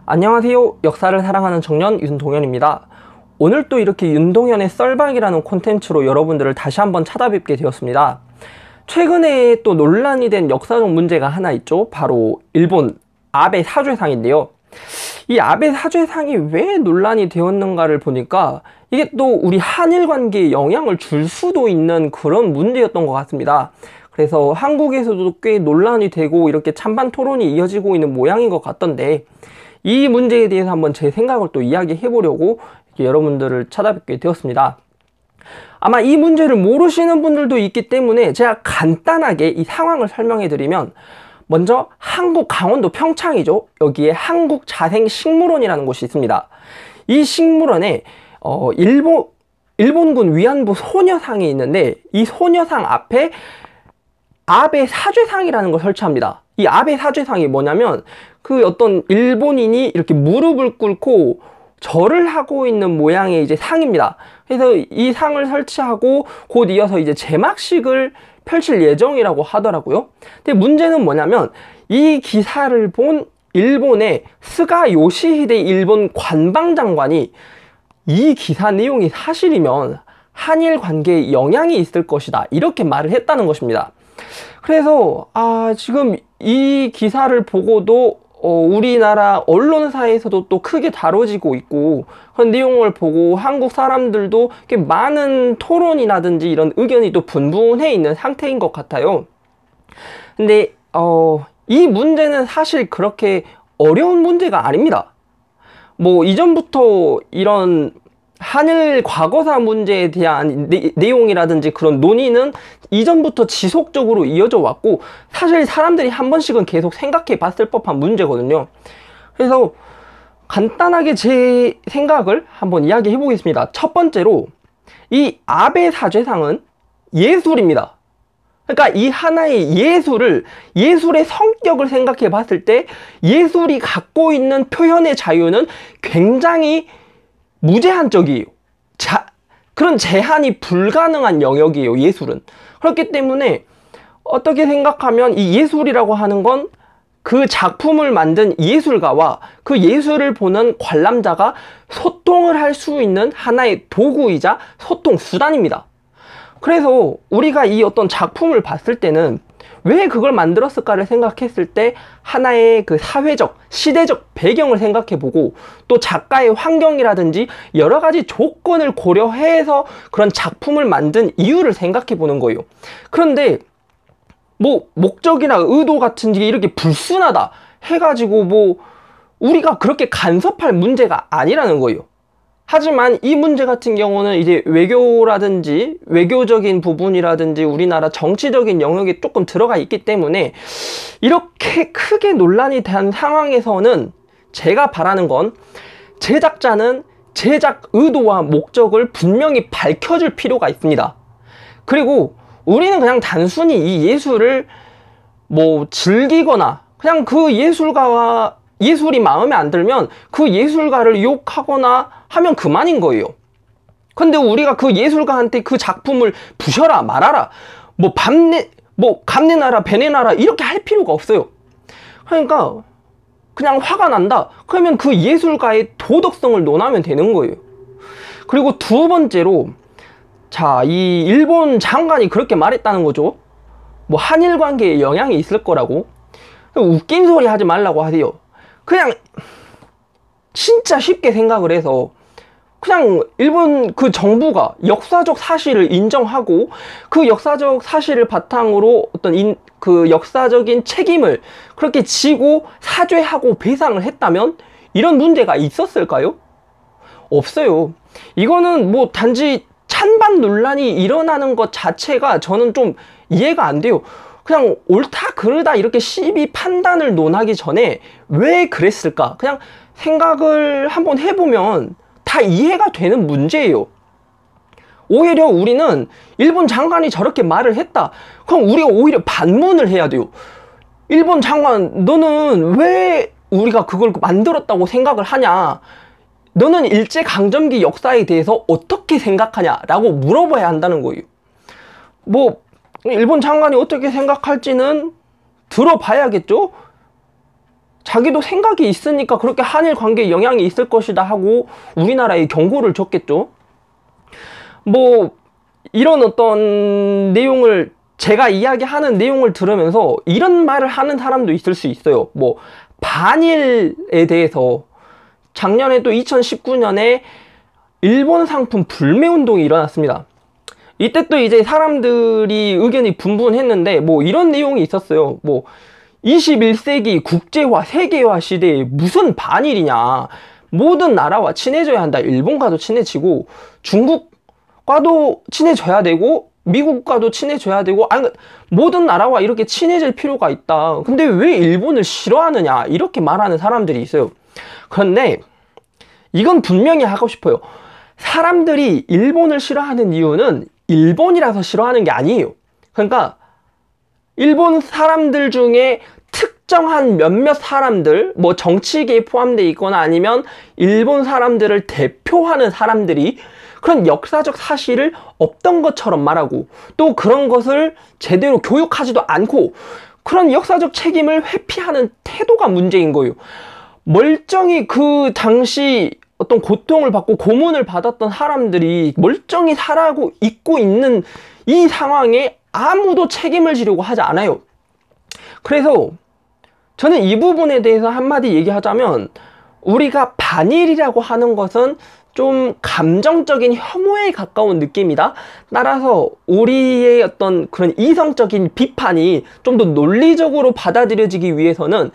안녕하세요. 역사를 사랑하는 청년 윤동현입니다. 오늘 또 이렇게 윤동현의 썰방이라는 콘텐츠로 여러분들을 다시 한번 찾아뵙게 되었습니다. 최근에 또 논란이 된 역사적 문제가 하나 있죠. 바로 일본 아베 사죄상인데요. 이 아베 사죄상이 왜 논란이 되었는가를 보니까 이게 또 우리 한일 관계에 영향을 줄 수도 있는 그런 문제였던 것 같습니다. 그래서 한국에서도 꽤 논란이 되고 이렇게 찬반 토론이 이어지고 있는 모양인 것 같던데, 이 문제에 대해서 한번 제 생각을 또 이야기해 보려고 여러분들을 찾아뵙게 되었습니다. 아마 이 문제를 모르시는 분들도 있기 때문에 제가 간단하게 이 상황을 설명해 드리면, 먼저 한국 강원도 평창이죠. 여기에 한국자생식물원이라는 곳이 있습니다. 이 식물원에 일본군 위안부 소녀상이 있는데, 이 소녀상 앞에 아베 사죄상이라는 걸 설치합니다. 이 아베 사죄상이 뭐냐면, 그 어떤 일본인이 이렇게 무릎을 꿇고 절을 하고 있는 모양의 이제 상입니다. 그래서 이 상을 설치하고 곧 이어서 이제 제막식을 펼칠 예정이라고 하더라고요. 근데 문제는 뭐냐면, 이 기사를 본 일본의 스가 요시히데 일본 관방장관이 이 기사 내용이 사실이면 한일 관계에 영향이 있을 것이다, 이렇게 말을 했다는 것입니다. 그래서 지금 이 기사를 보고도 우리나라 언론사에서도 또 크게 다뤄지고 있고, 그런 내용을 보고 한국 사람들도 많은 토론이라든지 이런 의견이 또 분분해 있는 상태인 것 같아요. 근데 이 문제는 사실 그렇게 어려운 문제가 아닙니다. 뭐 이전부터 이런 한일 과거사 문제에 대한 내용이라든지 그런 논의는 이전부터 지속적으로 이어져 왔고, 사실 사람들이 한 번씩은 계속 생각해 봤을 법한 문제거든요. 그래서 간단하게 제 생각을 한번 이야기해 보겠습니다. 첫 번째로, 이 아베 사죄상은 예술입니다. 그러니까 이 하나의 예술의 성격을 생각해 봤을 때 예술이 갖고 있는 표현의 자유는 굉장히 무제한적이에요. 그런 제한이 불가능한 영역이에요, 예술은. 그렇기 때문에 어떻게 생각하면 이 예술이라고 하는 건 그 작품을 만든 예술가와 그 예술을 보는 관람자가 소통을 할 수 있는 하나의 도구이자 소통 수단입니다. 그래서 우리가 이 어떤 작품을 봤을 때는 왜 그걸 만들었을까를 생각했을 때 하나의 그 사회적, 시대적 배경을 생각해보고, 또 작가의 환경이라든지 여러 가지 조건을 고려해서 그런 작품을 만든 이유를 생각해보는 거예요. 그런데 뭐 목적이나 의도 같은 게 이렇게 불순하다 해가지고 뭐 우리가 그렇게 간섭할 문제가 아니라는 거예요. 하지만 이 문제 같은 경우는 이제 외교라든지 외교적인 부분이라든지 우리나라 정치적인 영역에 조금 들어가 있기 때문에 이렇게 크게 논란이 된 상황에서는 제가 바라는 건, 제작자는 제작 의도와 목적을 분명히 밝혀줄 필요가 있습니다. 그리고 우리는 그냥 단순히 이 예술을 뭐 즐기거나, 그냥 그 예술이 마음에 안 들면 그 예술가를 욕하거나 하면 그만인 거예요. 근데 우리가 그 예술가한테 그 작품을 부셔라 말아라, 뭐 감내나라 배내나라 이렇게 할 필요가 없어요. 그러니까 그냥 화가 난다 그러면 그 예술가의 도덕성을 논하면 되는 거예요. 그리고 두 번째로, 이 일본 장관이 그렇게 말했다는 거죠. 뭐 한일 관계에 영향이 있을 거라고. 웃긴 소리 하지 말라고 하세요. 그냥 진짜 쉽게 생각을 해서 그냥 일본 그 정부가 역사적 사실을 인정하고 그 역사적 사실을 바탕으로 어떤 그 역사적인 책임을 그렇게 지고 사죄하고 배상을 했다면 이런 문제가 있었을까요? 없어요. 이거는 뭐 단지 찬반 논란이 일어나는 것 자체가 저는 좀 이해가 안 돼요. 그냥 옳다 그르다 이렇게 시비 판단을 논하기 전에 왜 그랬을까, 그냥 생각을 한번 해보면 다 이해가 되는 문제예요. 오히려 우리는 일본 장관이 저렇게 말을 했다, 그럼 우리가 오히려 반문을 해야 돼요. 일본 장관, 너는 왜 우리가 그걸 만들었다고 생각을 하냐, 너는 일제강점기 역사에 대해서 어떻게 생각하냐 라고 물어봐야 한다는 거예요. 뭐 일본 장관이 어떻게 생각할지는 들어봐야겠죠. 자기도 생각이 있으니까 그렇게 한일 관계에 영향이 있을 것이다 하고 우리나라에 경고를 줬겠죠. 뭐 이런 어떤 내용을, 제가 이야기하는 내용을 들으면서 이런 말을 하는 사람도 있을 수 있어요. 뭐 반일에 대해서 작년에 또 2019년에 일본 상품 불매 운동이 일어났습니다. 이때 또 이제 사람들이 의견이 분분했는데 뭐 이런 내용이 있었어요. 뭐 21세기 국제화 세계화 시대에 무슨 반일이냐, 모든 나라와 친해져야 한다. 일본과도 친해지고 중국과도 친해져야 되고 미국과도 친해져야 되고, 아니 모든 나라와 이렇게 친해질 필요가 있다. 근데 왜 일본을 싫어하느냐, 이렇게 말하는 사람들이 있어요. 그런데 이건 분명히 하고 싶어요. 사람들이 일본을 싫어하는 이유는 일본이라서 싫어하는 게 아니에요. 그러니까 일본 사람들 중에 특정한 몇몇 사람들, 뭐 정치계에 포함되어 있거나 아니면 일본 사람들을 대표하는 사람들이 그런 역사적 사실을 없던 것처럼 말하고, 또 그런 것을 제대로 교육하지도 않고 그런 역사적 책임을 회피하는 태도가 문제인 거예요. 멀쩡히 그 당시 어떤 고통을 받고 고문을 받았던 사람들이 멀쩡히 살아고 있고 있는 이 상황에 아무도 책임을 지려고 하지 않아요. 그래서 저는 이 부분에 대해서 한마디 얘기하자면, 우리가 반일이라고 하는 것은 좀 감정적인 혐오에 가까운 느낌이다. 따라서 우리의 어떤 그런 이성적인 비판이 좀 더 논리적으로 받아들여지기 위해서는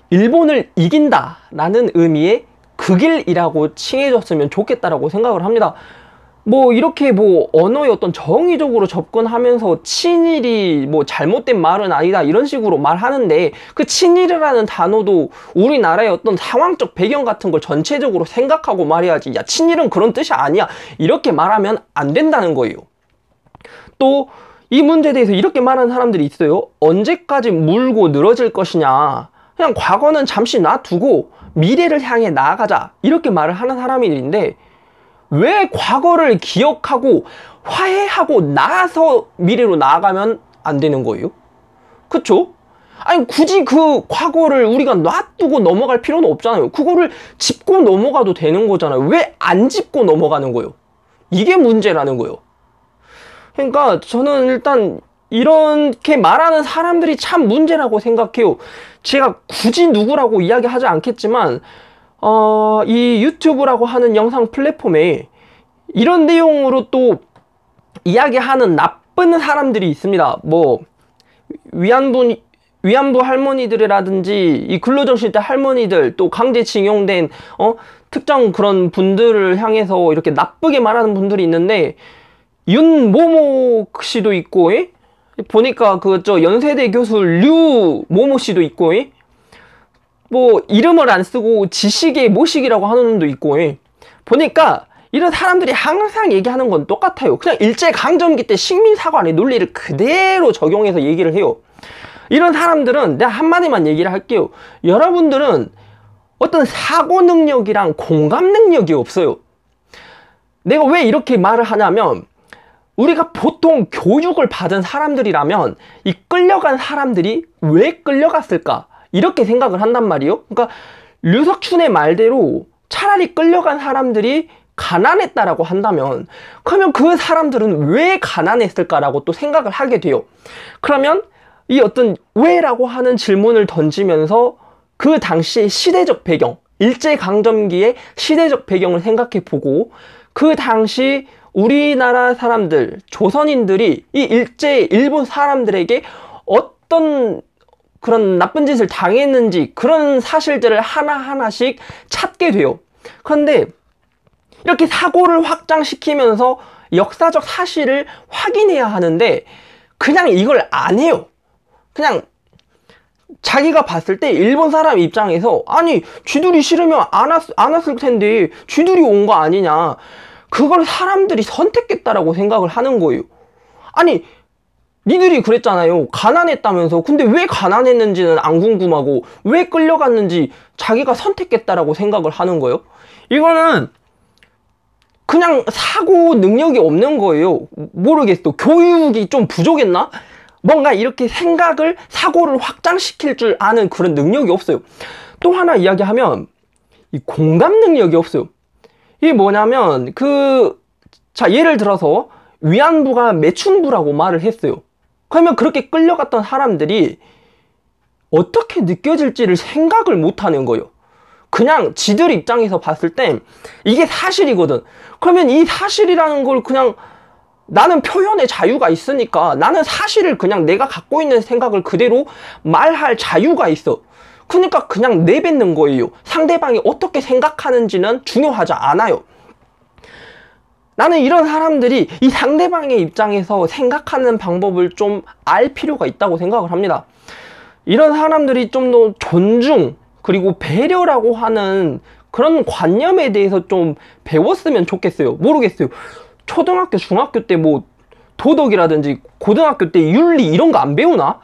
일본을 이긴다라는 의미의 극일이라고 칭해줬으면 좋겠다라고 생각을 합니다. 뭐 이렇게 뭐 언어의 어떤 정의적으로 접근하면서 친일이 뭐 잘못된 말은 아니다 이런 식으로 말하는데, 그 친일이라는 단어도 우리나라의 어떤 상황적 배경 같은 걸 전체적으로 생각하고 말해야지, 야 친일은 그런 뜻이 아니야 이렇게 말하면 안 된다는 거예요. 또 이 문제에 대해서 이렇게 말하는 사람들이 있어요. 언제까지 물고 늘어질 것이냐, 그냥 과거는 잠시 놔두고 미래를 향해 나아가자 이렇게 말을 하는 사람들인데, 왜 과거를 기억하고 화해하고 나서 미래로 나아가면 안 되는 거예요? 그쵸? 아니 굳이 그 과거를 우리가 놔두고 넘어갈 필요는 없잖아요. 그거를 짚고 넘어가도 되는 거잖아요. 왜 안 짚고 넘어가는 거예요? 이게 문제라는 거예요. 그러니까 저는 일단 이렇게 말하는 사람들이 참 문제라고 생각해요. 제가 굳이 누구라고 이야기하지 않겠지만 이 유튜브라고 하는 영상 플랫폼에 이런 내용으로 또 이야기하는 나쁜 사람들이 있습니다. 뭐 위안부 할머니들이라든지 이 근로정시대 할머니들, 또 강제징용된 특정 그런 분들을 향해서 이렇게 나쁘게 말하는 분들이 있는데, 윤모모 씨도 있고, 보니까 저 연세대 교수 류모모 씨도 있고, 뭐 이름을 안 쓰고 지식의 모식이라고 하는 놈도 있고, 보니까 이런 사람들이 항상 얘기하는 건 똑같아요. 그냥 일제강점기 때 식민사관의 논리를 그대로 적용해서 얘기를 해요. 이런 사람들은 내가 한마디만 얘기를 할게요. 여러분들은 어떤 사고 능력이랑 공감 능력이 없어요. 내가 왜 이렇게 말을 하냐면, 우리가 보통 교육을 받은 사람들이라면 이 끌려간 사람들이 왜 끌려갔을까 이렇게 생각을 한단 말이에요. 그러니까 류석춘의 말대로 차라리 끌려간 사람들이 가난했다라고 한다면, 그러면 그 사람들은 왜 가난했을까라고 또 생각을 하게 돼요. 그러면 이 어떤 왜라고 하는 질문을 던지면서 그 당시의 시대적 배경, 일제강점기의 시대적 배경을 생각해 보고, 그 당시 우리나라 사람들, 조선인들이 이 일본 사람들에게 어떤 그런 나쁜 짓을 당했는지 그런 사실들을 하나하나씩 찾게 돼요. 그런데 이렇게 사고를 확장시키면서 역사적 사실을 확인해야 하는데 그냥 이걸 안 해요. 그냥 자기가 봤을 때 일본 사람 입장에서, 아니 쥐들이 싫으면 안 왔을 텐데 쥐들이 온 거 아니냐, 그걸 사람들이 선택했다라고 생각을 하는 거예요. 아니 니들이 그랬잖아요. 가난했다면서. 근데 왜 가난했는지는 안 궁금하고 왜 끌려갔는지 자기가 선택했다라고 생각을 하는 거예요. 이거는 그냥 사고 능력이 없는 거예요. 모르겠어. 교육이 좀 부족했나? 뭔가 이렇게 사고를 확장시킬 줄 아는 그런 능력이 없어요. 또 하나 이야기하면 이 공감 능력이 없어요. 이게 뭐냐면 자, 예를 들어서 위안부가 매춘부라고 말을 했어요. 그러면 그렇게 끌려갔던 사람들이 어떻게 느껴질지를 생각을 못하는 거예요. 그냥 지들 입장에서 봤을 땐 이게 사실이거든. 그러면 이 사실이라는 걸 그냥 나는 표현의 자유가 있으니까 나는 사실을 그냥 내가 갖고 있는 생각을 그대로 말할 자유가 있어. 그러니까 그냥 내뱉는 거예요. 상대방이 어떻게 생각하는지는 중요하지 않아요. 나는 이런 사람들이 이 상대방의 입장에서 생각하는 방법을 좀 알 필요가 있다고 생각을 합니다. 이런 사람들이 좀 더 존중 그리고 배려라고 하는 그런 관념에 대해서 좀 배웠으면 좋겠어요. 모르겠어요. 초등학교, 중학교 때 뭐 도덕이라든지 고등학교 때 윤리 이런 거 안 배우나?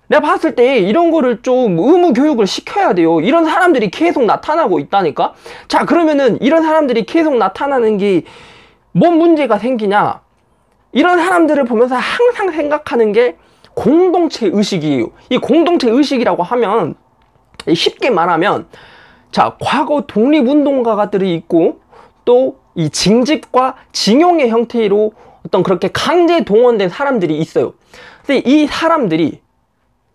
내가 봤을 때 이런 거를 좀 의무 교육을 시켜야 돼요. 이런 사람들이 계속 나타나고 있다니까? 자, 그러면은 이런 사람들이 계속 나타나는 게 뭔 문제가 생기냐? 이런 사람들을 보면서 항상 생각하는 게 공동체 의식이에요. 이 공동체 의식이라고 하면 쉽게 말하면 자, 과거 독립운동가들이 있고 또 이 징집과 징용의 형태로 어떤 그렇게 강제 동원된 사람들이 있어요. 근데 이 사람들이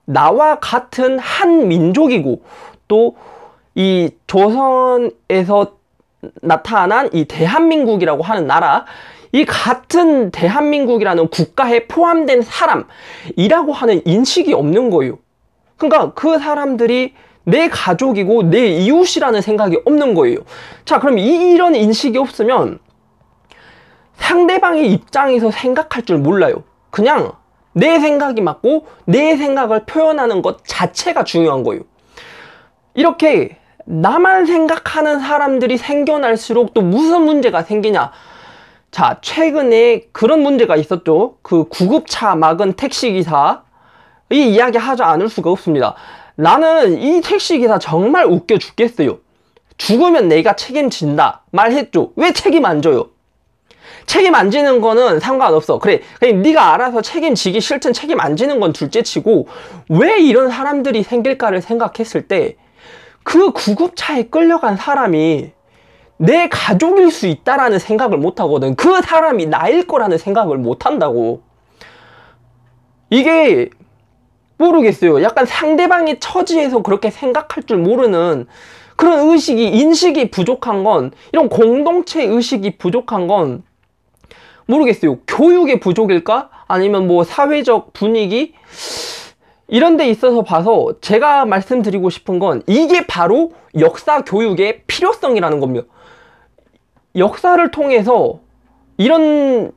나와 같은 한 민족이고 또 이 조선에서 나타난 이 대한민국이라고 하는 나라, 이 같은 대한민국이라는 국가에 포함된 사람이라고 하는 인식이 없는 거예요. 그러니까 그 사람들이 내 가족이고 내 이웃이라는 생각이 없는 거예요. 자, 그럼 이런 인식이 없으면 상대방의 입장에서 생각할 줄 몰라요. 그냥 내 생각이 맞고 내 생각을 표현하는 것 자체가 중요한 거예요. 이렇게 나만 생각하는 사람들이 생겨날수록 또 무슨 문제가 생기냐? 자, 최근에 그런 문제가 있었죠. 그 구급차 막은 택시기사, 이 이야기 하지 않을 수가 없습니다. 나는 이 택시기사 정말 웃겨 죽겠어요. 죽으면 내가 책임진다 말했죠. 왜 책임 안 져요? 책임 안 지는 거는 상관없어. 그래, 그냥 네가 알아서 책임지기 싫든 책임 안 지는 건 둘째치고 왜 이런 사람들이 생길까를 생각했을 때 그 구급차에 끌려간 사람이 내 가족일 수 있다라는 생각을 못 하거든. 그 사람이 나일 거라는 생각을 못 한다고. 이게 모르겠어요. 약간 상대방의 처지에서 그렇게 생각할 줄 모르는 그런 인식이 부족한 건, 이런 공동체 의식이 부족한 건 모르겠어요. 교육의 부족일까? 아니면 뭐 사회적 분위기? 이런 데 있어서 봐서 제가 말씀드리고 싶은 건 이게 바로 역사 교육의 필요성이라는 겁니다. 역사를 통해서 이런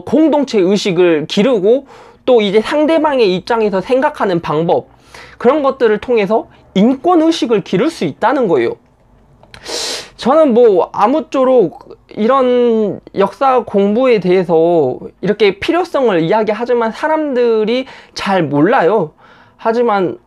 공동체 의식을 기르고 또 이제 상대방의 입장에서 생각하는 방법, 그런 것들을 통해서 인권 의식을 기를 수 있다는 거예요. 저는 뭐 아무쪼록 이런 역사 공부에 대해서 이렇게 필요성을 이야기하지만 사람들이 잘 몰라요. 하지만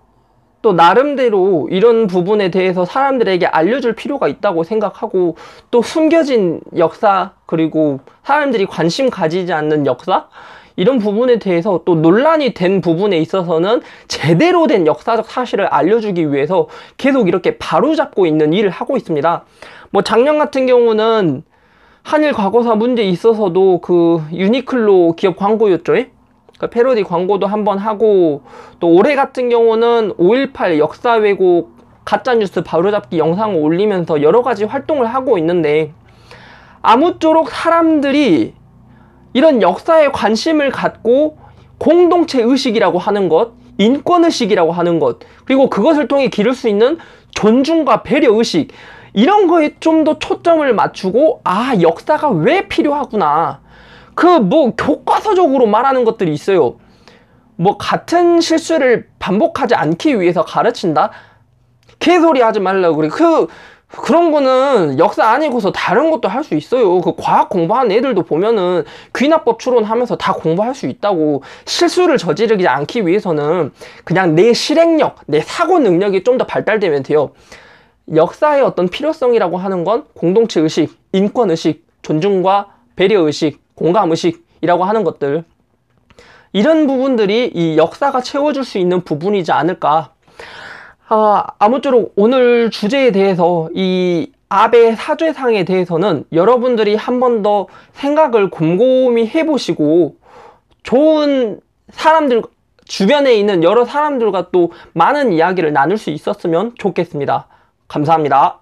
또 나름대로 이런 부분에 대해서 사람들에게 알려줄 필요가 있다고 생각하고, 또 숨겨진 역사, 그리고 사람들이 관심 가지지 않는 역사, 이런 부분에 대해서 또 논란이 된 부분에 있어서는 제대로 된 역사적 사실을 알려주기 위해서 계속 이렇게 바로잡고 있는 일을 하고 있습니다. 뭐 작년 같은 경우는 한일 과거사 문제에 있어서도 그 유니클로 기업 광고였죠. 그 패러디 광고도 한번 하고, 또 올해 같은 경우는 5.18 역사 왜곡 가짜뉴스 바로잡기 영상을 올리면서 여러 가지 활동을 하고 있는데, 아무쪼록 사람들이 이런 역사에 관심을 갖고 공동체 의식이라고 하는 것, 인권 의식이라고 하는 것, 그리고 그것을 통해 기를 수 있는 존중과 배려 의식, 이런 거에 좀 더 초점을 맞추고, 아, 역사가 왜 필요하구나. 그 뭐 교과서적으로 말하는 것들이 있어요. 뭐 같은 실수를 반복하지 않기 위해서 가르친다? 개소리 하지 말라고 그래. 그런 거는 역사 아니고서 다른 것도 할 수 있어요. 그 과학 공부하는 애들도 보면은 귀납법 추론하면서 다 공부할 수 있다고. 실수를 저지르지 않기 위해서는 그냥 내 실행력, 내 사고 능력이 좀 더 발달되면 돼요. 역사의 어떤 필요성이라고 하는 건 공동체 의식, 인권 의식, 존중과 배려 의식, 공감 의식이라고 하는 것들, 이런 부분들이 이 역사가 채워줄 수 있는 부분이지 않을까. 아무쪼록 오늘 주제에 대해서 이 아베 사죄상에 대해서는 여러분들이 한 번 더 생각을 곰곰이 해보시고 좋은 사람들, 주변에 있는 여러 사람들과 또 많은 이야기를 나눌 수 있었으면 좋겠습니다. 감사합니다.